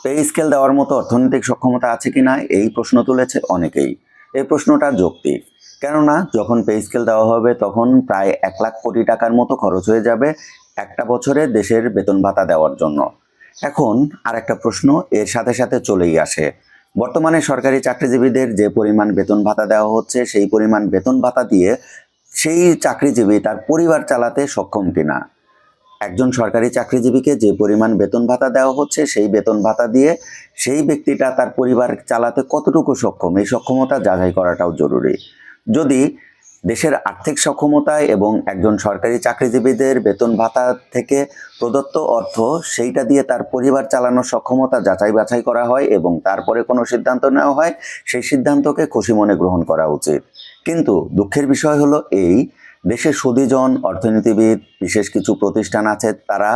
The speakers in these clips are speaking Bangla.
পে স্কেল দেওয়ার মতো অর্থনৈতিক সক্ষমতা আছে কিনা এই প্রশ্ন তুলেছে অনেকেই। এই প্রশ্নটা যৌক্তিক, কেননা যখন পে স্কেল দেওয়া হবে তখন প্রায় 1 লাখ কোটি টাকার মতো খরচ হয়ে যাবে একটা বছরে দেশের বেতন ভাতা দেওয়ার জন্য। এখন আরেকটা প্রশ্ন এর সাথে সাথে চলেই আসে, বর্তমানে সরকারি চাকরিজীবীদের যে পরিমাণ বেতন ভাতা দেওয়া হচ্ছে সেই পরিমাণ বেতন ভাতা দিয়ে সেই চাকরিজীবী তার পরিবার চালাতে সক্ষম কিনা। একজন সরকারি চাকরিজীবীকে যে পরিমাণ বেতন ভাতা দেওয়া হচ্ছে সেই বেতন ভাতা দিয়ে সেই ব্যক্তিটা তার পরিবার চালাতে কতটুকু সক্ষম, এই সক্ষমতা যাচাই করাটাও জরুরি। যদি দেশের আর্থিক সক্ষমতা এবং একজন সরকারি চাকরিজীবীদের বেতন ভাতা থেকে প্রদত্ত অর্থ সেইটা দিয়ে তার পরিবার চালানোর সক্ষমতা যাচাই বাছাই করা হয় এবং তারপরে কোনো সিদ্ধান্ত নেওয়া হয়, সেই সিদ্ধান্তকে খুশি মনে গ্রহণ করা উচিত। কিন্তু দুঃখের বিষয় হলো এই, দেশের সুদীজন অর্থনীতিবিদ বিশেষ কিছু প্রতিষ্ঠান আছে, তারা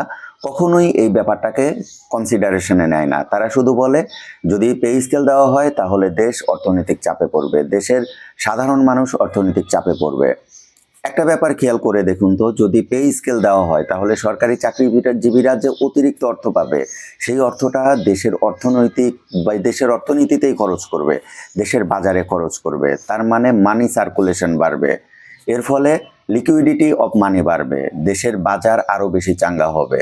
কখনোই এই ব্যাপারটাকে কনসিডারেশনে নেয় না। তারা শুধু বলে যদি পে স্কেল দেওয়া হয় তাহলে দেশ অর্থনৈতিক চাপে পড়বে, দেশের সাধারণ মানুষ অর্থনৈতিক চাপে পড়বে। একটা ব্যাপার খেয়াল করে দেখুন তো, যদি পে স্কেল দেওয়া হয় তাহলে সরকারি চাকরিজীবীরা যে অতিরিক্ত অর্থ পাবে সেই অর্থটা দেশের অর্থনৈতিক বা দেশের অর্থনীতিতেই খরচ করবে, দেশের বাজারে খরচ করবে। তার মানে মানি সার্কুলেশন বাড়বে, এর ফলে লিকুইডিটি অফ মানি বাড়বে, দেশের বাজার আরও বেশি চাঙ্গা হবে।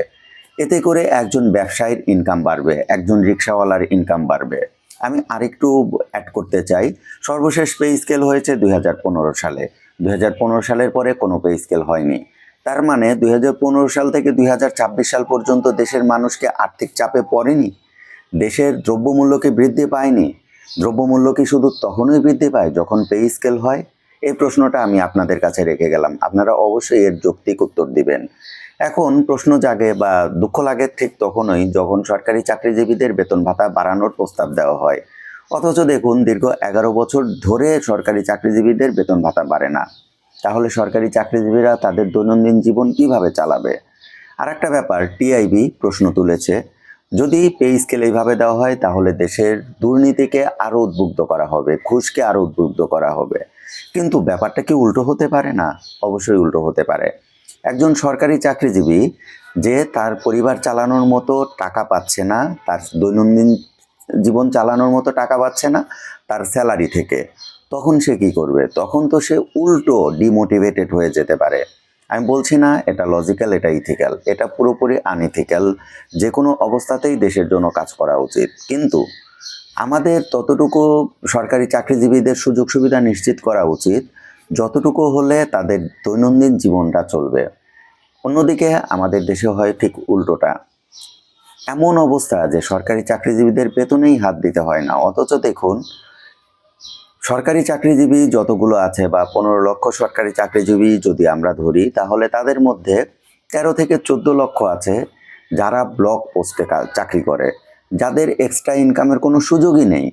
এতে করে একজন ব্যবসায়ীর ইনকাম বাড়বে, একজন রিক্সাওয়ালার ইনকাম বাড়বে। আমি আরেকটু অ্যাড করতে চাই, সর্বশেষ পে স্কেল হয়েছে 2015 সালে। 2015 সালের পরে কোনো পে স্কেল হয়নি। তার মানে 2015 সাল থেকে 2026 সাল পর্যন্ত দেশের মানুষকে আর্থিক চাপে পড়েনি, দেশের দ্রব্যমূল্য কি বৃদ্ধি পায়নি? দ্রব্যমূল্য কি শুধু তখনই বৃদ্ধি পায় যখন পে স্কেল হয়? এই প্রশ্নটা আমি আপনাদের কাছে রেখে গেলাম, আপনারা অবশ্যই এর যৌক্তিক উত্তর দিবেন। এখন প্রশ্ন জাগে বা দুঃখ লাগে ঠিক তখনই যখন সরকারি চাকরিজীবীদের বেতন ভাতা বাড়ানোর প্রস্তাব দেওয়া হয়, অথচ দেখুন দীর্ঘ 11 বছর ধরে সরকারি চাকরিজীবীদের বেতন ভাতা বাড়ে না। তাহলে সরকারি চাকরিজীবীরা তাদের দৈনন্দিন জীবন কিভাবে চালাবে? আর একটা ব্যাপার, টিআইবি প্রশ্ন তুলেছে, যদি পে স্কেল এইভাবে দেওয়া হয় তাহলে দেশের দুর্নীতিকে আরও উদ্বুদ্ধ করা হবে, ঘুষকে আরও উদ্বুদ্ধ করা হবে। কিন্তু ব্যাপারটা কি উল্টো হতে পারে না? অবশ্যই উল্টো হতে পারে। একজন সরকারি চাকরিজীবী যে তার পরিবার চালানোর মতো টাকা পাচ্ছে না, তার দৈনন্দিন জীবন চালানোর মতো টাকা পাচ্ছে না তার স্যালারি থেকে, তখন সে কি করবে? তখন তো সে উল্টো ডিমোটিভেটেড হয়ে যেতে পারে। আমি বলছি না এটা লজিক্যাল, এটা ইথিক্যাল, এটা পুরোপুরি আনইথিক্যাল। যে কোনো অবস্থাতেই দেশের জন্য কাজ করা উচিত, কিন্তু আমাদের ততটুকু সরকারি চাকরিজীবীদের সুযোগ সুবিধা নিশ্চিত করা উচিত যতটুকু হলে তাদের দৈনন্দিন জীবনটা চলবে। অন্যদিকে আমাদের দেশে হয় ঠিক উল্টোটা, এমন অবস্থা যে সরকারি চাকরিজীবীদের বেতনেই হাত দিতে হয় না। অথচ দেখুন সরকারি চাকরিজীবী যতগুলো আছে বা 15 লক্ষ সরকারি চাকরিজীবী যদি আমরা ধরি, তাহলে তাদের মধ্যে 13 থেকে 14 লক্ষ আছে যারা ব্লক পোস্টে চাকরি করে, যাদের এক্সট্রা ইনকামের কোনো সুযোগই নেই।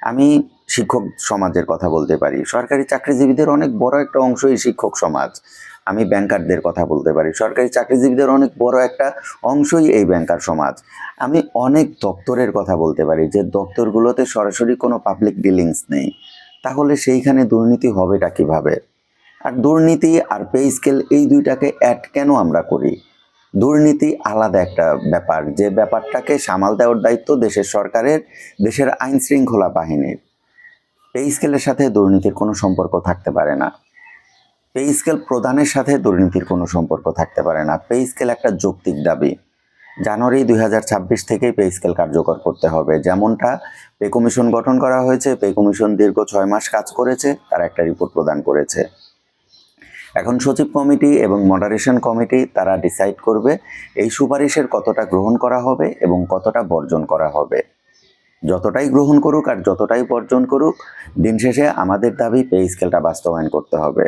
আমি শিক্ষক সমাজের কথা বলতে পারি, সরকারি চাকরিজীবীদের অনেক বড় একটা অংশই শিক্ষক সমাজ। আমি ব্যাংকারদের কথা বলতে পারি, সরকারি চাকরিজীবীদের অনেক বড় একটা অংশই এই ব্যাংকার সমাজ। আমি অনেক দপ্তরের কথা বলতে পারি যে দপ্তরগুলোতে সরাসরি কোনো পাবলিক ডিলিংস নেই। তাহলে সেইখানে দুর্নীতি হবেটা কিভাবে? আর দুর্নীতি আর পে স্কেল এই দুইটাকে অ্যাড কেন আমরা করি? দুর্নীতি আলাদা একটা ব্যাপার, যে ব্যাপারটাকে সামাল দেওয়ার দায়িত্ব দেশের সরকারের, দেশের আইন শৃঙ্খলা বাহিনীর। পে স্কেলের সাথে দুর্নীতির কোনো সম্পর্ক থাকতে পারে না, পে স্কেল প্রদানের সাথে দুর্নীতির কোনো সম্পর্ক থাকতে পারে না। পে স্কেল একটা যৌক্তিক দাবি। জানুয়ারি 2026 থেকেই পে স্কেল কার্যকর করতে হবে। যেমনটা পে কমিশন গঠন করা হয়েছে, পে কমিশন দীর্ঘ 6 মাস কাজ করেছে, তারা একটা রিপোর্ট প্রদান করেছে। এখন সচিব কমিটি এবং মডারেশন কমিটি তারা ডিসাইড করবে এই সুপারিশের কতটা গ্রহণ করা হবে এবং কতটা বর্জন করা হবে। যতটাই গ্রহণ করুক আর যতটাই বর্জন করুক, দিন শেষে আমাদের দাবি পে স্কেলটা বাস্তবায়ন করতে হবে।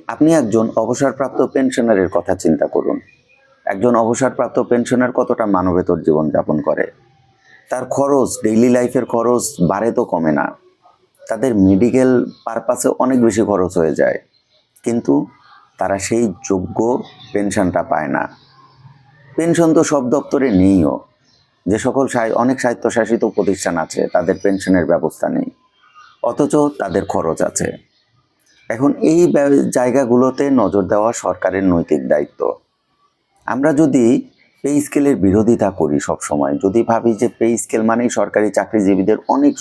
আপনি একজন অবসরপ্রাপ্ত পেনশনারের কথা চিন্তা করুন। একজন অবসরপ্রাপ্ত পেনশনার কতটা মানবেতর জীবনযাপন করে, তার খরচ, ডেইলি লাইফের খরচ বাড়ে তো কমে না, তাদের মেডিকেল পারপাসে অনেক বেশি খরচ হয়ে যায়, কিন্তু তারা সেই যোগ্য পেনশনটা পায় না। পেনশন তো সব দপ্তরে নেইও, যে সকল অনেক স্বায়ত্তশাসিত প্রতিষ্ঠান আছে তাদের পেনশনের ব্যবস্থা নেই, অথচ তাদের খরচ আছে। এখন এই জায়গাগুলোতে নজর দেওয়া সরকারের নৈতিক দায়িত্ব। আমরা যদি পে স্কেলের বিরোধিতা করি সবসময়। যদি ভাবি যে পে স্কেল মানেই সরকারি চাকরিজীবীদের অনেক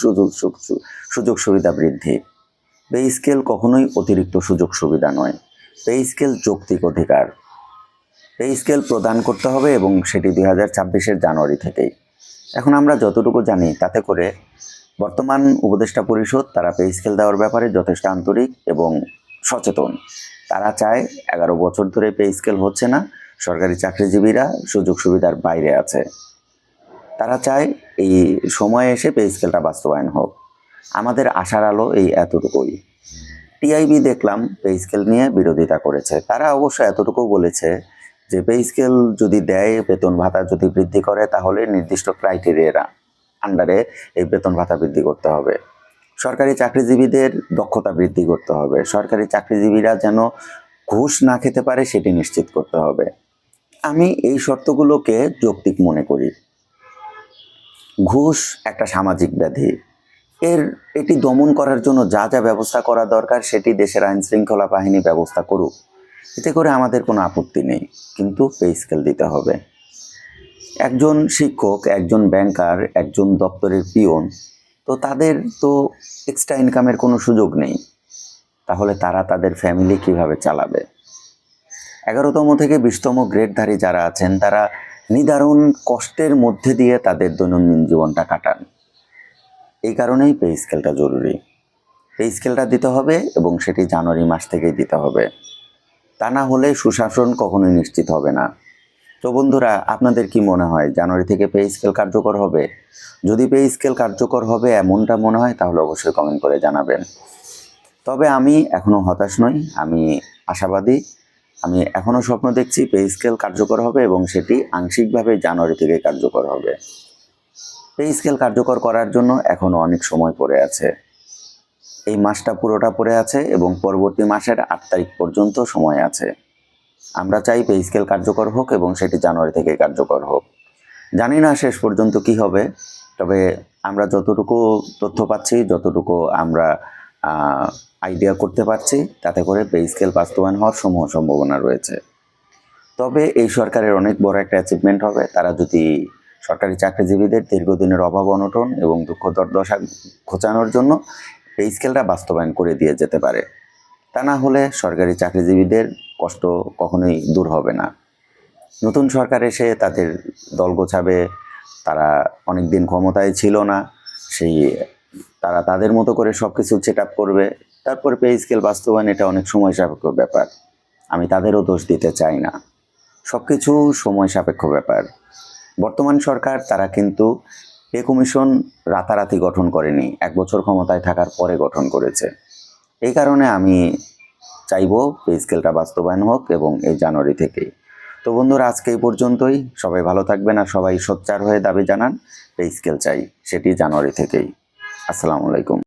সুযোগ সুবিধা বৃদ্ধি। পে স্কেল কখনোই অতিরিক্ত সুযোগ সুবিধা নয়। পে স্কেল যৌক্তিক অধিকার। পে স্কেল প্রদান করতে হবে এবং সেটি 2026-এর জানুয়ারি থেকেই। এখন আমরা যতটুকু জানি তাতে করে বর্তমান উপদেষ্টা পরিষদ তারা পে স্কেল দেওয়ার ব্যাপারে যথেষ্ট আন্তরিক এবং সচেতন। তারা চায় 11 বছর ধরে পে স্কেল হচ্ছে না, সরকারি চাকরিজীবীরা সুযোগ সুবিধার বাইরে আছে। তারা চায় এই সময়ে এসে পে স্কেলটা বাস্তবায়ন হোক। আমাদের আশার আলো এই এতটুকুই। টিআইবি দেখলাম পে স্কেল নিয়ে বিরোধিতা করেছে। তারা অবশ্য এতটুকু বলেছে যে পে স্কেল যদি দেয়, বেতন ভাতা যদি বৃদ্ধি করে, তাহলে নির্দিষ্ট ক্রাইটেরিয়ার আন্ডারে এই বেতন ভাতা বৃদ্ধি করতে হবে। সরকারি চাকরিজীবীদের দক্ষতা বৃদ্ধি করতে হবে। সরকারি চাকরিজীবীরা যেন ঘুষ না খেতে পারে সেটি নিশ্চিত করতে হবে। আমি এই শর্তগুলোকে যৌক্তিক মনে করি। ঘুষ একটা সামাজিক ব্যাধি। এটি দমন করার জন্য যা যা ব্যবস্থা করা দরকার সেটি দেশের আইন শৃঙ্খলা বাহিনী ব্যবস্থা করুক, এতে করে আমাদের কোনো আপত্তি নেই, কিন্তু পে স্কেল দিতে হবে। একজন শিক্ষক, একজন ব্যাংকার, একজন দপ্তরের পিয়ন, তো তাদের তো এক্সট্রা ইনকামের কোনো সুযোগ নেই, তাহলে তারা তাদের ফ্যামিলি কিভাবে চালাবে? 11তম থেকে 20তম গ্রেডধারী যারা আছেন তারা নিদারুণ কষ্টের মধ্যে দিয়ে তাদের দৈনন্দিন জীবনটা কাটান। এই কারণেই পে স্কেলটা জরুরি। পে স্কেলটা দিতে হবে এবং সেটি জানুয়ারি মাস থেকেই দিতে হবে। তা না হলে সুশাসন কখনোই নিশ্চিত হবে না। তো বন্ধুরা, আপনাদের কি মনে হয় জানুয়ারি থেকে পে স্কেল কার্যকর হবে? যদি পে স্কেল কার্যকর হবে এমনটা মনে হয় তাহলে অবশ্যই কমেন্ট করে জানাবেন। তবে আমি এখনও হতাশ নই, আমি আশাবাদী। আমি এখনও স্বপ্ন দেখছি পে স্কেল কার্যকর হবে এবং সেটি আংশিকভাবে জানুয়ারি থেকে কার্যকর হবে। পে স্কেল কার্যকর করার জন্য এখনও অনেক সময় পড়ে আছে। এই মাসটা পুরোটা পড়ে আছে এবং পরবর্তী মাসের 8 তারিখ পর্যন্ত সময় আছে। আমরা চাই পে স্কেল কার্যকর হোক এবং সেটি জানুয়ারি থেকে কার্যকর হোক। জানি না শেষ পর্যন্ত কি হবে, তবে আমরা যতটুকু তথ্য পাচ্ছি, যতটুকু আমরা আইডিয়া করতে পারছি, তাতে করে পে স্কেল বাস্তবায়ন হওয়ার সমূহ সম্ভাবনা রয়েছে। তবে এই সরকারের অনেক বড় একটা অ্যাচিভমেন্ট হবে তারা যদি সরকারি চাকরিজীবীদের দীর্ঘদিনের অভাব অনটন এবং দুঃখ দুর্দশা ঘোচানোর জন্য পে স্কেলটা বাস্তবায়ন করে দিয়ে যেতে পারে। তা না হলে সরকারি চাকরিজীবীদের কষ্ট কখনোই দূর হবে না। নতুন সরকার এসে তাদের দল গোছাবে, তারা অনেক দিন ক্ষমতায় ছিল না, তারা তাদের মতো করে সব কিছু সেট আপ করবে। তারপর পে স্কেল বাস্তবায়ন এটা অনেক সময় সাপেক্ষ ব্যাপার। আমি তাদেরও দোষ দিতে চাই না, সব কিছু সময় সাপেক্ষ ব্যাপার। বর্তমান সরকার তারা কিন্তু পে কমিশন রাতারাতি গঠন করেনি, 1 বছর ক্ষমতায় থাকার পরে গঠন করেছে। এই কারণে আমি চাইবো পে স্কেলটা বাস্তবায়ন হোক এবং এই জানুয়ারি থেকেই। তো বন্ধুরা, আজকে এই পর্যন্তই। সবাই ভালো থাকবেন আর সবাই সোচ্চার হয়ে দাবি জানান পে স্কেল চাই, সেটি জানুয়ারি থেকেই। আসসালামু আলাইকুম।